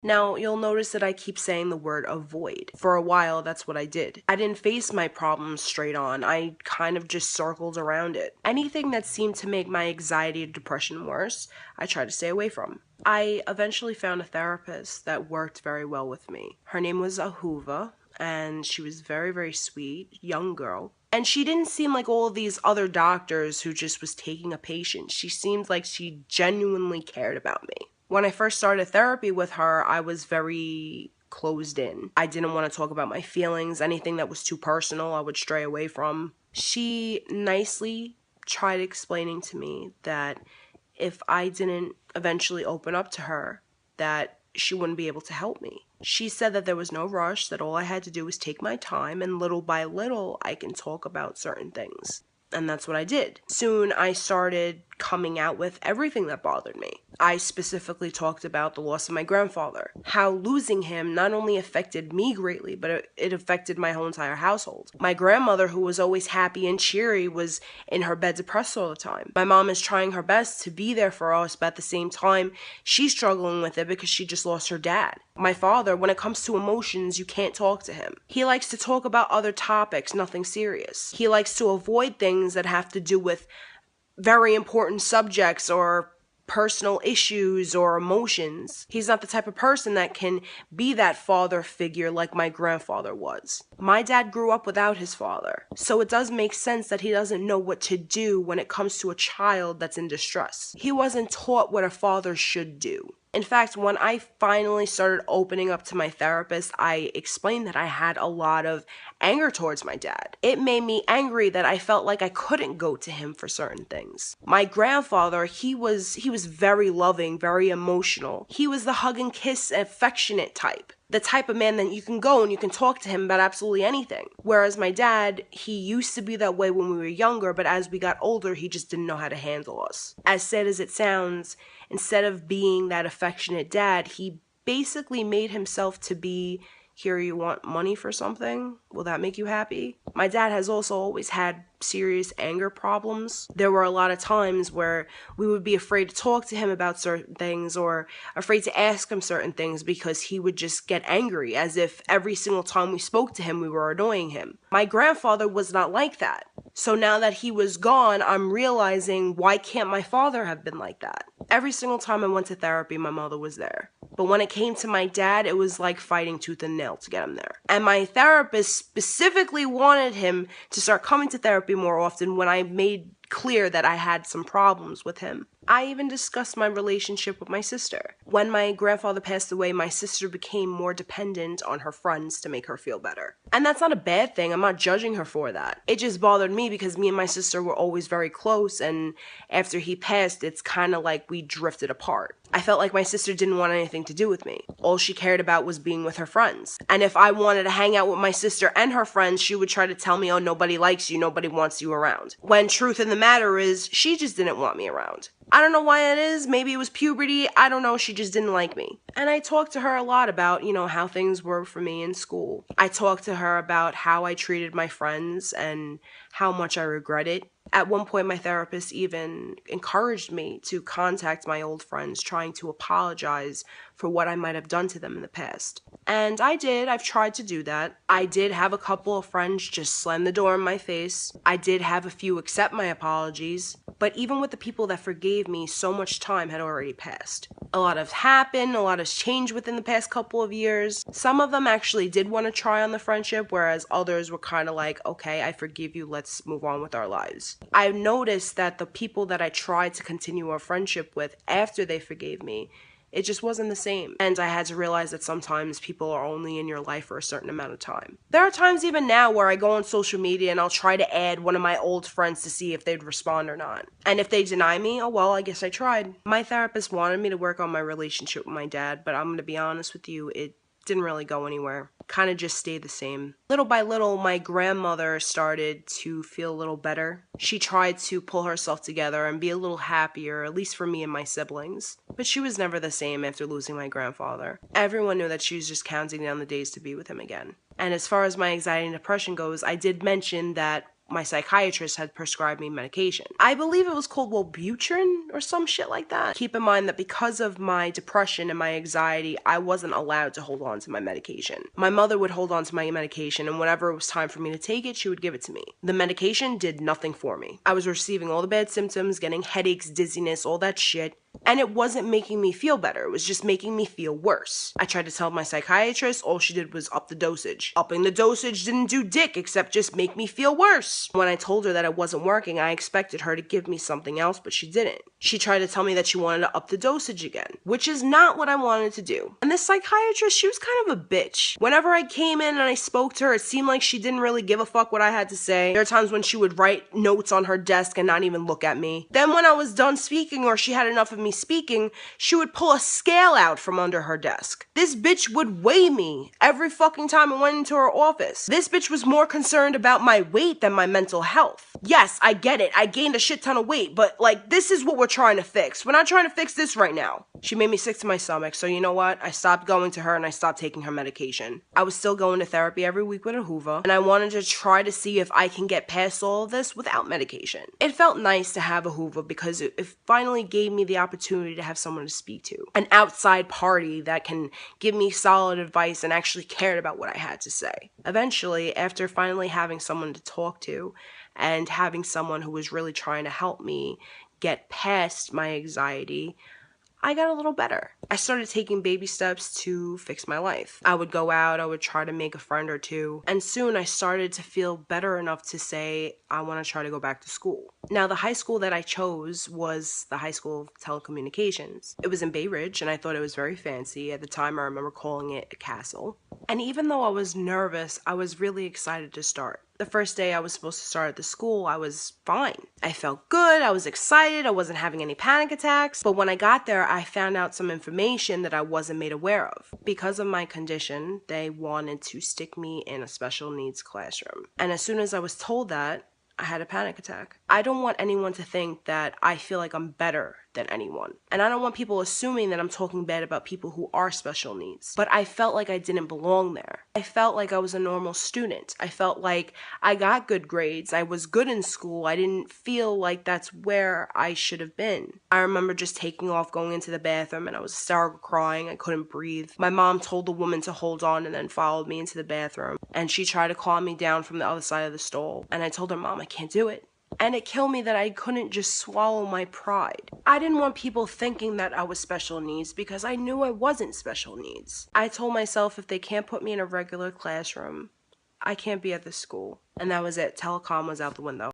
Now, you'll notice that I keep saying the word avoid. For a while, that's what I did. I didn't face my problems straight on. I kind of just circled around it. Anything that seemed to make my anxiety or depression worse, I tried to stay away from. I eventually found a therapist that worked very well with me. Her name was Ahuva, and she was very, very sweet, young girl. And she didn't seem like all of these other doctors who just was taking a patient. She seemed like she genuinely cared about me. When I first started therapy with her, I was very closed in. I didn't want to talk about my feelings. Anything that was too personal, I would stray away from. She nicely tried explaining to me that if I didn't eventually open up to her, that she wouldn't be able to help me. She said that there was no rush, that all I had to do was take my time, and little by little, I can talk about certain things. And that's what I did. Soon, I started coming out with everything that bothered me. I specifically talked about the loss of my grandfather, how losing him not only affected me greatly, but it affected my whole entire household. My grandmother, who was always happy and cheery, was in her bed depressed all the time. My mom is trying her best to be there for us, but at the same time, she's struggling with it because she just lost her dad. My father, when it comes to emotions, you can't talk to him. He likes to talk about other topics, nothing serious. He likes to avoid things that have to do with very important subjects or personal issues or emotions. He's not the type of person that can be that father figure like my grandfather was. My dad grew up without his father, so it does make sense that he doesn't know what to do when it comes to a child that's in distress. He wasn't taught what a father should do. In fact, when I finally started opening up to my therapist, I explained that I had a lot of anger towards my dad. It made me angry that I felt like I couldn't go to him for certain things. My grandfather, he was very loving, very emotional. He was the hug and kiss, affectionate type. The type of man that you can go and you can talk to him about absolutely anything. Whereas my dad, he used to be that way when we were younger, but as we got older, he just didn't know how to handle us. As sad as it sounds, instead of being that affectionate dad, he basically made himself to be, here, you want money for something? Will that make you happy? My dad has also always had serious anger problems. There were a lot of times where we would be afraid to talk to him about certain things or afraid to ask him certain things because he would just get angry, as if every single time we spoke to him, we were annoying him. My grandfather was not like that. So now that he was gone, I'm realizing, why can't my father have been like that? Every single time I went to therapy, my mother was there. But when it came to my dad, it was like fighting tooth and nail to get him there. And my therapist specifically wanted him to start coming to therapy more often when I made clear that I had some problems with him. I even discussed my relationship with my sister. When my grandfather passed away, my sister became more dependent on her friends to make her feel better. And that's not a bad thing. I'm not judging her for that. It just bothered me because me and my sister were always very close, and after he passed, it's kind of like we drifted apart. I felt like my sister didn't want anything to do with me. All she cared about was being with her friends. And if I wanted to hang out with my sister and her friends, she would try to tell me, oh, nobody likes you, nobody wants you around. When truth in the matter is, she just didn't want me around. I don't know why it is. Maybe it was puberty. I don't know. She just didn't like me. And I talked to her a lot about, how things were for me in school. I talked to her about how I treated my friends and how much I regret it. At one point, my therapist even encouraged me to contact my old friends, trying to apologize for what I might have done to them in the past. And I did. I've tried to do that. I did have a couple of friends just slam the door in my face. I did have a few accept my apologies. But even with the people that forgave me, so much time had already passed. A lot has happened, a lot has changed within the past couple of years. Some of them actually did want to try on the friendship, whereas others were kind of like, okay, I forgive you, let's move on with our lives. I've noticed that the people that I tried to continue a friendship with after they forgave me, it just wasn't the same. And I had to realize that sometimes people are only in your life for a certain amount of time. There are times even now where I go on social media and I'll try to add one of my old friends to see if they'd respond or not. And if they deny me, oh well, I guess I tried. My therapist wanted me to work on my relationship with my dad, but I'm going to be honest with you, it didn't really go anywhere. Kind of just stayed the same. Little by little, my grandmother started to feel a little better. She tried to pull herself together and be a little happier, at least for me and my siblings. But she was never the same after losing my grandfather. Everyone knew that she was just counting down the days to be with him again. And as far as my anxiety and depression goes, I did mention that my psychiatrist had prescribed me medication. I believe it was called Wellbutrin or some shit like that. Keep in mind that because of my depression and my anxiety, I wasn't allowed to hold on to my medication. My mother would hold on to my medication, and whenever it was time for me to take it, she would give it to me. The medication did nothing for me. I was receiving all the bad symptoms, getting headaches, dizziness, all that shit. And it wasn't making me feel better. It was just making me feel worse. I tried to tell my psychiatrist, all she did was up the dosage. Upping the dosage didn't do dick except just make me feel worse. When I told her that it wasn't working, I expected her to give me something else, but she didn't. She tried to tell me that she wanted to up the dosage again, which is not what I wanted to do. And this psychiatrist, she was kind of a bitch. Whenever I came in and I spoke to her, it seemed like she didn't really give a fuck what I had to say. There are times when she would write notes on her desk and not even look at me. Then when I was done speaking or she had enough of me speaking, she would pull a scale out from under her desk. This bitch would weigh me every fucking time I went into her office. This bitch was more concerned about my weight than my mental health. Yes, I get it. I gained a shit ton of weight, but like, this is what we're trying to fix. We're not trying to fix this right now. She made me sick to my stomach, so you know what? I stopped going to her and I stopped taking her medication. I was still going to therapy every week with a Hoover, and I wanted to try to see if I can get past all of this without medication. It felt nice to have a Hoover because it finally gave me the opportunity to have someone to speak to. An outside party that can give me solid advice and actually cared about what I had to say. Eventually, after finally having someone to talk to and having someone who was really trying to help me get past my anxiety, I got a little better. I started taking baby steps to fix my life. I would go out, I would try to make a friend or two, and soon I started to feel better enough to say I want to try to go back to school. Now, the high school that I chose was the High School of Telecommunications. It was in Bay Ridge, and I thought it was very fancy. At the time, I remember calling it a castle. And even though I was nervous, I was really excited to start. The first day I was supposed to start at the school, I was fine. I felt good, I was excited, I wasn't having any panic attacks. But when I got there, I found out some information that I wasn't made aware of. Because of my condition, they wanted to stick me in a special needs classroom. And as soon as I was told that, I had a panic attack. I don't want anyone to think that I feel like I'm better than anyone. And I don't want people assuming that I'm talking bad about people who are special needs. But I felt like I didn't belong there. I felt like I was a normal student. I felt like I got good grades. I was good in school. I didn't feel like that's where I should have been. I remember just taking off, going into the bathroom, and I was hysterical crying. I couldn't breathe. My mom told the woman to hold on and then followed me into the bathroom. And she tried to calm me down from the other side of the stall. And I told her, Mom, I can't do it. And it killed me that I couldn't just swallow my pride. I didn't want people thinking that I was special needs because I knew I wasn't special needs. I told myself if they can't put me in a regular classroom, I can't be at this school. And that was it. Telecom was out the window.